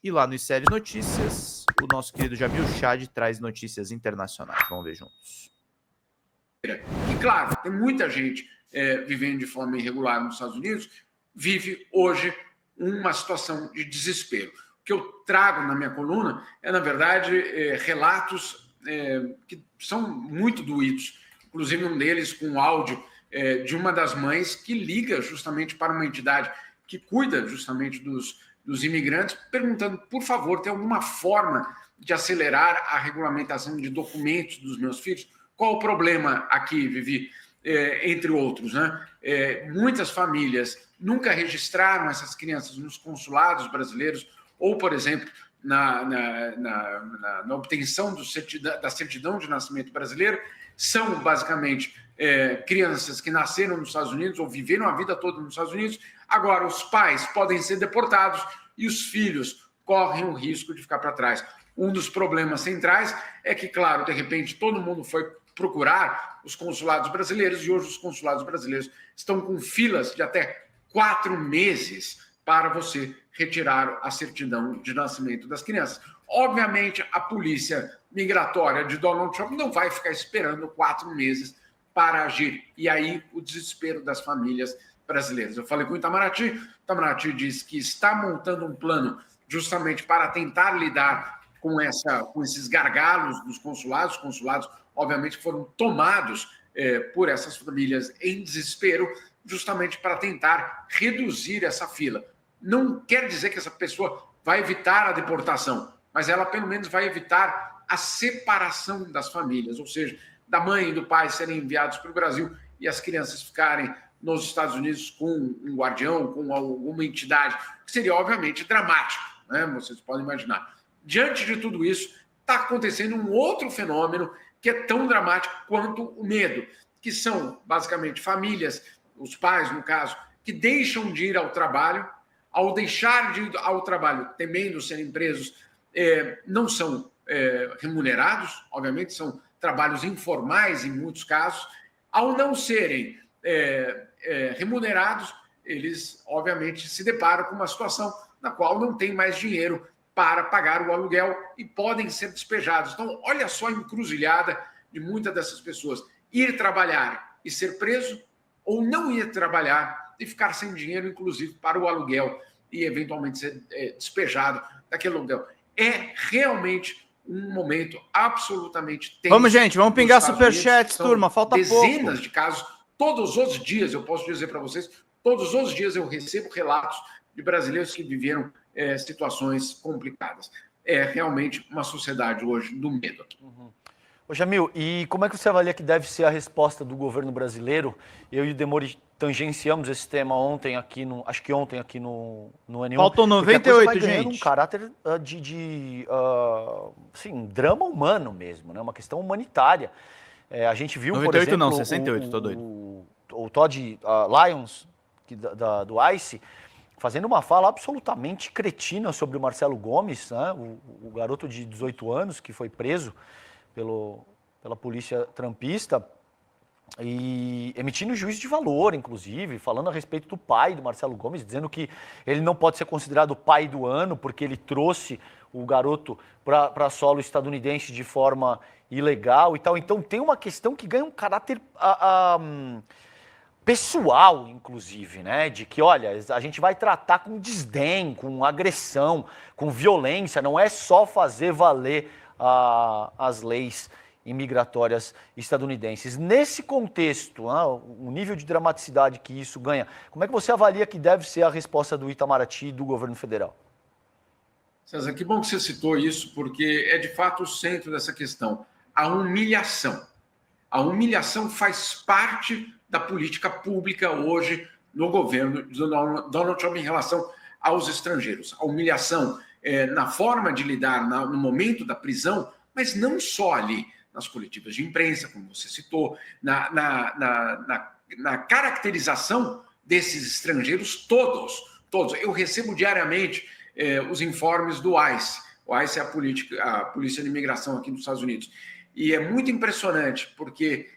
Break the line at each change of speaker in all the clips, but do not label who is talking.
E lá no ICL Notícias, o nosso querido Jamil Chad traz notícias internacionais. Vamos ver juntos.
E claro, tem muita gente vivendo de forma irregular nos Estados Unidos, vive hoje uma situação de desespero. O que eu trago na minha coluna é, na verdade, relatos que são muito doídos, inclusive um deles com um áudio de uma das mães que liga justamente para uma entidade que cuida justamente dos imigrantes, perguntando, por favor, tem alguma forma de acelerar a regulamentação de documentos dos meus filhos? Qual o problema aqui, Vivi? Entre outros, né? Muitas famílias nunca registraram essas crianças nos consulados brasileiros ou, por exemplo, na obtenção da certidão de nascimento brasileiro, são basicamente crianças que nasceram nos Estados Unidos ou viveram a vida toda nos Estados Unidos. Agora, os pais podem ser deportados e os filhos correm o risco de ficar para trás. Um dos problemas centrais é que, claro, de repente, todo mundo foi procurar os consulados brasileiros e hoje os consulados brasileiros estão com filas de até 4 meses para você retirar a certidão de nascimento das crianças. Obviamente, a polícia migratória de Donald Trump não vai ficar esperando 4 meses para agir. E aí, o desespero das famílias brasileiras. Eu falei com o Itamaraty diz que está montando um plano justamente para tentar lidar com esses gargalos dos consulados. Os consulados, obviamente, foram tomados por essas famílias em desespero, justamente para tentar reduzir essa fila. Não quer dizer que essa pessoa vai evitar a deportação, mas ela, pelo menos, vai evitar a separação das famílias, ou seja, da mãe e do pai serem enviados para o Brasil e as crianças ficarem nos Estados Unidos com um guardião, com alguma entidade, que seria, obviamente, dramático, né? Vocês podem imaginar. Diante de tudo isso, está acontecendo um outro fenômeno que é tão dramático quanto o medo, que são, basicamente, famílias, os pais, no caso, que deixam de ir ao trabalho, ao deixar de ir ao trabalho, temendo serem presos, não são remunerados, obviamente, são trabalhos informais em muitos casos. Ao não serem remunerados, eles, obviamente, se deparam com uma situação na qual não tem mais dinheiro para pagar o aluguel e podem ser despejados. Então, olha só a encruzilhada de muitas dessas pessoas. Ir trabalhar e ser preso, ou não ir trabalhar e ficar sem dinheiro, inclusive, para o aluguel e, eventualmente, ser despejado daquele aluguel. É realmente um momento absolutamente tenso.
Vamos, gente, vamos pingar superchats, turma, falta
dezenas
pouco.
De casos. Todos os dias, eu posso dizer para vocês, todos os dias eu recebo relatos de brasileiros que viveram situações complicadas. É realmente uma sociedade hoje do medo aqui.
Ô Jamil, e como é que você avalia que deve ser a resposta do governo brasileiro? Eu e o Demori tangenciamos esse tema ontem aqui, acho que ontem aqui no N1.
Faltam 98, gente.
Um caráter assim, drama humano mesmo, né? Uma questão humanitária. A gente viu,
98
por exemplo...
não, 68, tô doido.
O Todd Lyons, do ICE, fazendo uma fala absolutamente cretina sobre o Marcelo Gomes, né? O garoto de 18 anos que foi preso pela polícia trumpista, e emitindo juízo de valor, inclusive, falando a respeito do pai do Marcelo Gomes, dizendo que ele não pode ser considerado o pai do ano porque ele trouxe o garoto para solo estadunidense de forma ilegal e tal. Então tem uma questão que ganha um caráter pessoal, inclusive, né? De que, olha, a gente vai tratar com desdém, com agressão, com violência, não é só fazer valer as leis imigratórias estadunidenses. Nesse contexto, o nível de dramaticidade que isso ganha, como é que você avalia que deve ser a resposta do Itamaraty e do governo federal?
César, que bom que você citou isso, porque é de fato o centro dessa questão. A humilhação. A humilhação faz parte da política pública hoje no governo de Donald Trump em relação aos estrangeiros. A humilhação na forma de lidar no momento da prisão, mas não só ali, nas coletivas de imprensa, como você citou, na caracterização desses estrangeiros todos. Eu recebo diariamente os informes do ICE. O ICE é a Polícia de Imigração aqui dos Estados Unidos. E é muito impressionante, porque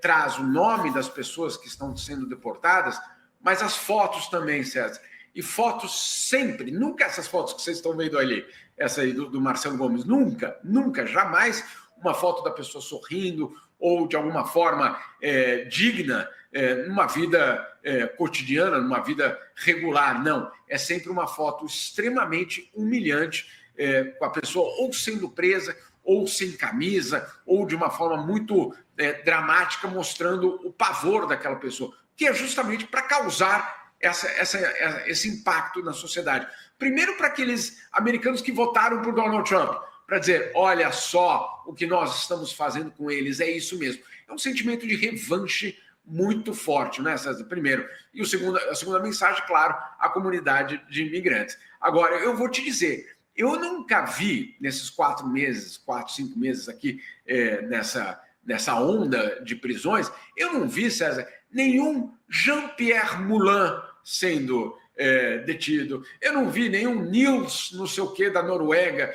traz o nome das pessoas que estão sendo deportadas, mas as fotos também, César. e fotos sempre, nunca essas fotos que vocês estão vendo ali, essa aí do Marcelo Gomes, nunca, jamais uma foto da pessoa sorrindo ou de alguma forma digna numa vida cotidiana, numa vida regular, não. É sempre uma foto extremamente humilhante, com a pessoa ou sendo presa, ou sem camisa, ou de uma forma muito dramática, mostrando o pavor daquela pessoa, que é justamente para causar esse impacto na sociedade. Primeiro, para aqueles americanos que votaram por Donald Trump, para dizer, olha só o que nós estamos fazendo com eles, é isso mesmo. É um sentimento de revanche muito forte, né, César? Primeiro. E a segunda mensagem, claro, a comunidade de imigrantes. Agora, eu vou te dizer, eu nunca vi nesses 4, 5 meses aqui nessa onda de prisões, eu não vi, César, nenhum Jean-Pierre Moulin sendo detido. Eu não vi nenhum Nils, não sei o que, da Noruega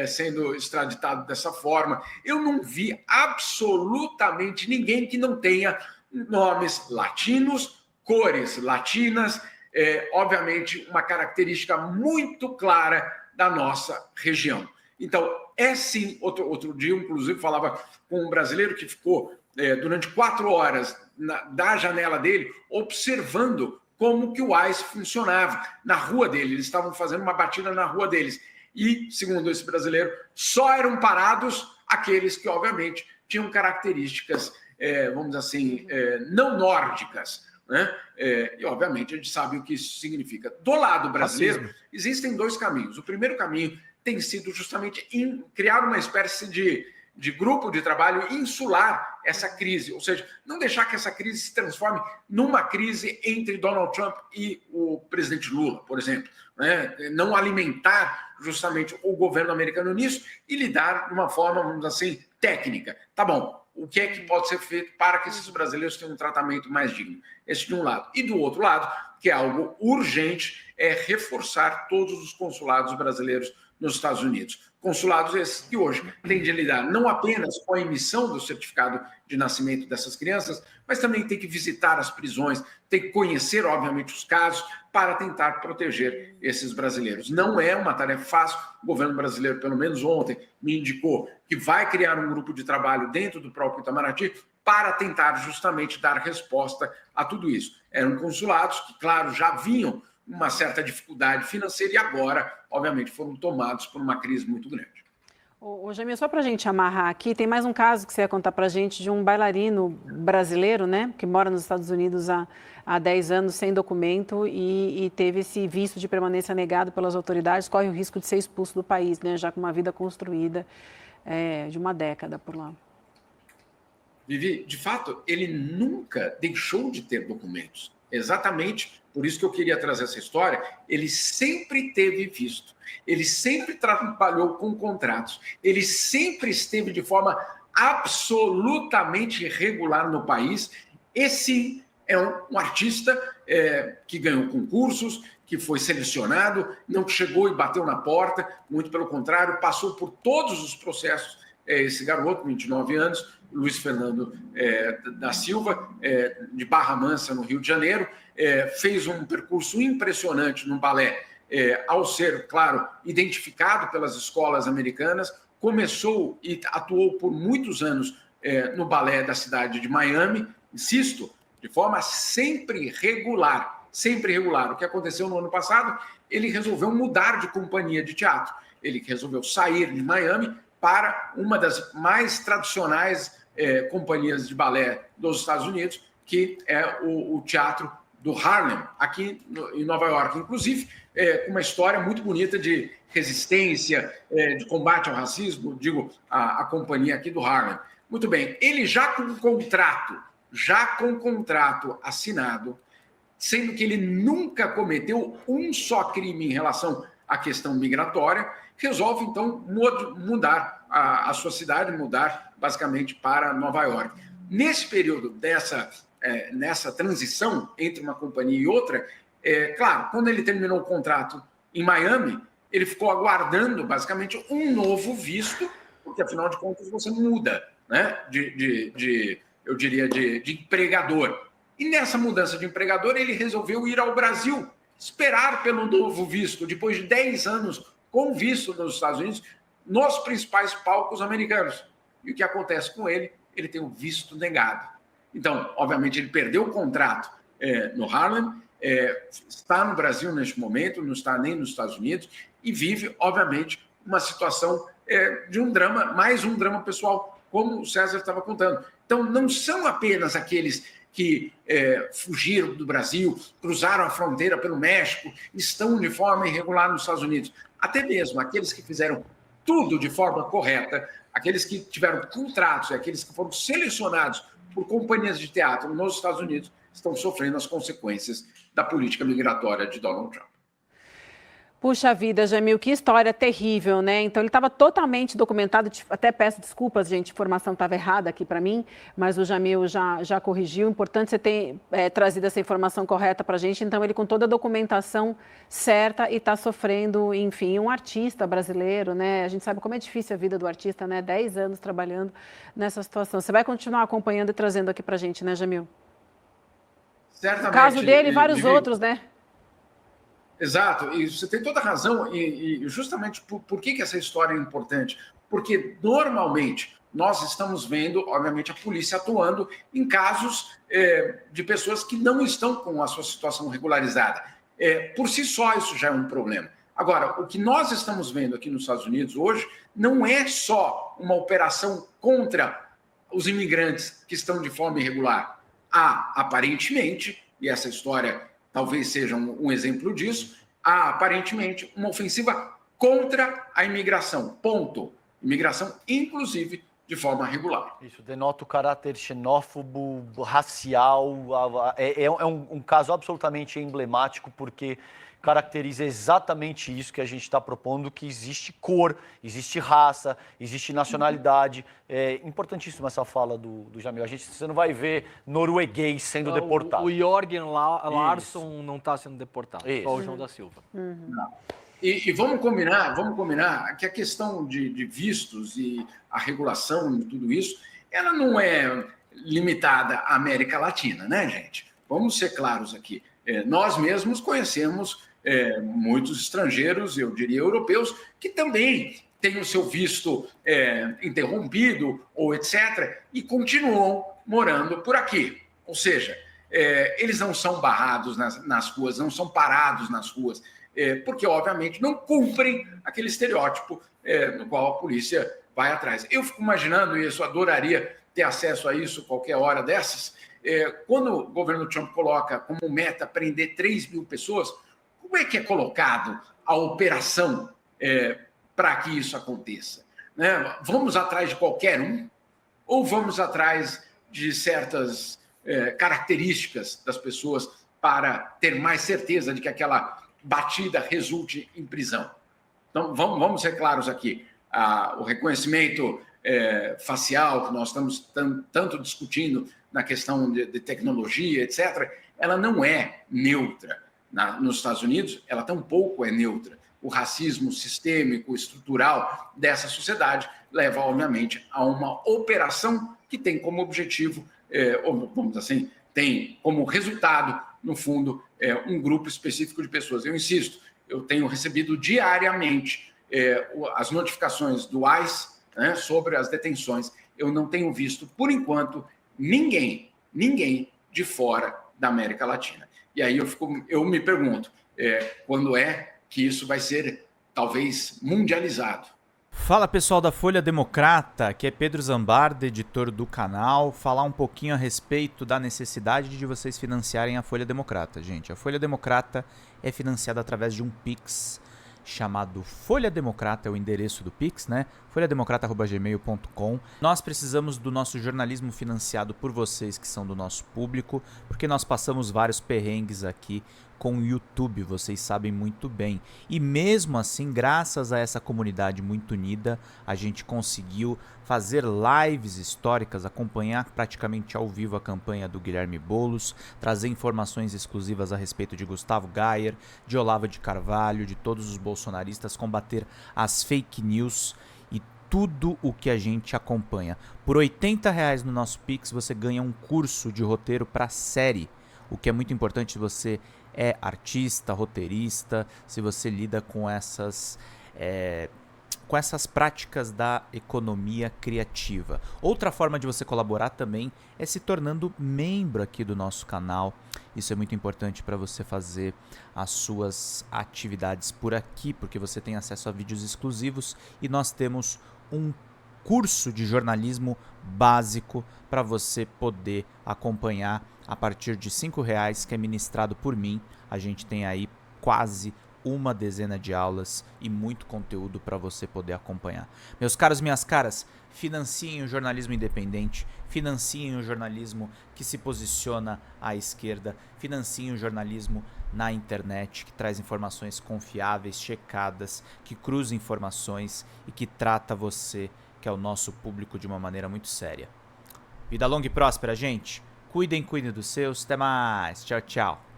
sendo extraditado dessa forma. Eu não vi absolutamente ninguém que não tenha nomes latinos, cores latinas, obviamente uma característica muito clara da nossa região. Então, sim, outro dia, inclusive, falava com um brasileiro que ficou durante 4 horas da janela dele, observando como que o ICE funcionava na rua dele. Eles estavam fazendo uma batida na rua deles. E, segundo esse brasileiro, só eram parados aqueles que, obviamente, tinham características, vamos dizer assim, não nórdicas, né? E, obviamente, a gente sabe o que isso significa. Do lado brasileiro, existem 2 caminhos. O primeiro caminho tem sido justamente criar uma espécie de grupo de trabalho insular essa crise, ou seja, não deixar que essa crise se transforme numa crise entre Donald Trump e o presidente Lula, por exemplo, né? Não alimentar justamente o governo americano nisso e lidar de uma forma, vamos dizer assim, técnica. Tá bom, o que é que pode ser feito para que esses brasileiros tenham um tratamento mais digno? Esse de um lado. E do outro lado, que é algo urgente, é reforçar todos os consulados brasileiros nos Estados Unidos. Consulados esses que hoje têm de lidar não apenas com a emissão do certificado de nascimento dessas crianças, mas também tem que visitar as prisões, tem que conhecer, obviamente, os casos para tentar proteger esses brasileiros. Não é uma tarefa fácil. O governo brasileiro, pelo menos ontem, me indicou que vai criar um grupo de trabalho dentro do próprio Itamaraty para tentar justamente dar resposta a tudo isso. Eram consulados que, claro, já vinham uma certa dificuldade financeira e agora, obviamente, foram tomados por uma crise muito grande.
Ô, Jamil, só para a gente amarrar aqui, tem mais um caso que você ia contar para a gente de um bailarino brasileiro, né, que mora nos Estados Unidos há 10 anos sem documento e teve esse visto de permanência negado pelas autoridades, corre o risco de ser expulso do país, né, já com uma vida construída de uma década por lá.
Vivi, de fato, ele nunca deixou de ter documentos. Exatamente por isso que eu queria trazer essa história. Ele sempre teve visto, ele sempre trabalhou com contratos, ele sempre esteve de forma absolutamente regular no país. Esse é um artista que ganhou concursos, que foi selecionado, não chegou e bateu na porta, muito pelo contrário, passou por todos os processos. Esse garoto, 29 anos, Luiz Fernando da Silva, de Barra Mansa, no Rio de Janeiro, fez um percurso impressionante no balé, ao ser, claro, identificado pelas escolas americanas, começou e atuou por muitos anos no balé da cidade de Miami, insisto, de forma sempre regular. O que aconteceu no ano passado, ele resolveu mudar de companhia de teatro, ele resolveu sair de Miami para uma das mais tradicionais companhias de balé dos Estados Unidos, que é o Teatro do Harlem, aqui em Nova York. Inclusive, com uma história muito bonita de resistência, de combate ao racismo, digo, a companhia aqui do Harlem. Muito bem, ele já com contrato assinado, sendo que ele nunca cometeu um só crime em relação à questão migratória, resolve, então, mudar a sua cidade, mudar basicamente para Nova York. Nesse período nessa transição entre uma companhia e outra, claro, quando ele terminou o contrato em Miami, ele ficou aguardando basicamente um novo visto, porque afinal de contas você muda, né, eu diria, de empregador. E nessa mudança de empregador, ele resolveu ir ao Brasil, esperar pelo novo visto, depois de 10 anos com visto nos Estados Unidos, nos principais palcos americanos. E o que acontece com ele? Ele tem o visto negado. Então, obviamente, ele perdeu o contrato no Harlem, está no Brasil neste momento, não está nem nos Estados Unidos, e vive, obviamente, uma situação de um drama, mais um drama pessoal, como o César estava contando. Então, não são apenas aqueles que fugiram do Brasil, cruzaram a fronteira pelo México, estão de forma irregular nos Estados Unidos. Até mesmo aqueles que fizeram tudo de forma correta, aqueles que tiveram contratos, aqueles que foram selecionados por companhias de teatro nos Estados Unidos, estão sofrendo as consequências da política migratória de Donald Trump.
Puxa vida, Jamil, que história terrível, né? Então, ele estava totalmente documentado, até peço desculpas, gente, a informação estava errada aqui para mim, mas o Jamil já corrigiu. Importante você ter trazido essa informação correta para a gente. Então, ele com toda a documentação certa e está sofrendo, enfim, um artista brasileiro, né? A gente sabe como é difícil a vida do artista, né? 10 anos trabalhando nessa situação. Você vai continuar acompanhando e trazendo aqui para a gente, né, Jamil?
Certamente.
O caso dele e vários outros, né?
Exato, e você tem toda a razão, e justamente por que essa história é importante? Porque, normalmente, nós estamos vendo, obviamente, a polícia atuando em casos de pessoas que não estão com a sua situação regularizada. Por si só, isso já é um problema. Agora, o que nós estamos vendo aqui nos Estados Unidos hoje não é só uma operação contra os imigrantes que estão de forma irregular. Há, aparentemente, e essa história talvez seja um exemplo disso, há aparentemente uma ofensiva contra a imigração, ponto. Imigração, inclusive, de forma regular.
Isso denota o caráter xenófobo, racial, é um caso absolutamente emblemático, porque caracteriza exatamente isso que a gente está propondo, que existe cor, existe raça, existe nacionalidade. É importantíssima essa fala do Jamil. Você não vai ver norueguês sendo deportado.
O Jorgen Larsson não está sendo deportado, só o João da Silva.
Não. E vamos combinar que a questão de vistos e a regulação e tudo isso, ela não é limitada à América Latina, né, gente? Vamos ser claros aqui. Nós mesmos conhecemos muitos estrangeiros, eu diria europeus, que também têm o seu visto interrompido ou etc. e continuam morando por aqui. Ou seja, eles não são barrados nas ruas, não são parados nas ruas, porque, obviamente, não cumprem aquele estereótipo no qual a polícia vai atrás. Eu fico imaginando isso, adoraria ter acesso a isso qualquer hora dessas. Quando o governo Trump coloca como meta prender 3.000 pessoas, como é que é colocado a operação para que isso aconteça? Né? Vamos atrás de qualquer um? Ou vamos atrás de certas características das pessoas para ter mais certeza de que aquela batida resulte em prisão? Então, vamos ser claros aqui. O reconhecimento facial que nós estamos tanto discutindo na questão de tecnologia, etc., ela não é neutra. Nos Estados Unidos, ela tampouco é neutra. O racismo sistêmico, estrutural dessa sociedade leva, obviamente, a uma operação que tem como objetivo, ou vamos dizer assim, tem como resultado, no fundo, um grupo específico de pessoas. Eu insisto, eu tenho recebido diariamente as notificações do ICE, né, sobre as detenções. Eu não tenho visto, por enquanto, ninguém de fora da América Latina. E aí eu me pergunto, quando é que isso vai ser, talvez, mundializado?
Fala, pessoal da Folha Democrata, aqui é Pedro Zambarda, editor do canal, falar um pouquinho a respeito da necessidade de vocês financiarem a Folha Democrata, gente. A Folha Democrata é financiada através de um Pix chamado Folha Democrata, é o endereço do Pix, né? folhademocrata@gmail.com. Nós precisamos do nosso jornalismo financiado por vocês que são do nosso público, porque nós passamos vários perrengues aqui com o YouTube, vocês sabem muito bem. E mesmo assim, graças a essa comunidade muito unida, a gente conseguiu fazer lives históricas, acompanhar praticamente ao vivo a campanha do Guilherme Boulos, trazer informações exclusivas a respeito de Gustavo Gayer, de Olavo de Carvalho, de todos os bolsonaristas, combater as fake news e tudo o que a gente acompanha. Por R$80 no nosso Pix, você ganha um curso de roteiro para série, o que é muito importante. Você é artista, roteirista, se você lida com essas práticas da economia criativa. Outra forma de você colaborar também é se tornando membro aqui do nosso canal. Isso é muito importante para você fazer as suas atividades por aqui, porque você tem acesso a vídeos exclusivos e nós temos um curso de jornalismo básico para você poder acompanhar a partir de R$5, que é ministrado por mim. A gente tem aí quase uma dezena de aulas e muito conteúdo para você poder acompanhar. Meus caros, minhas caras, financiem o jornalismo independente, financiem o jornalismo que se posiciona à esquerda, financiem o jornalismo na internet, que traz informações confiáveis, checadas, que cruza informações e que trata você, que é o nosso público, de uma maneira muito séria. Vida longa e próspera, gente. Cuidem dos seus. Até mais. Tchau, tchau.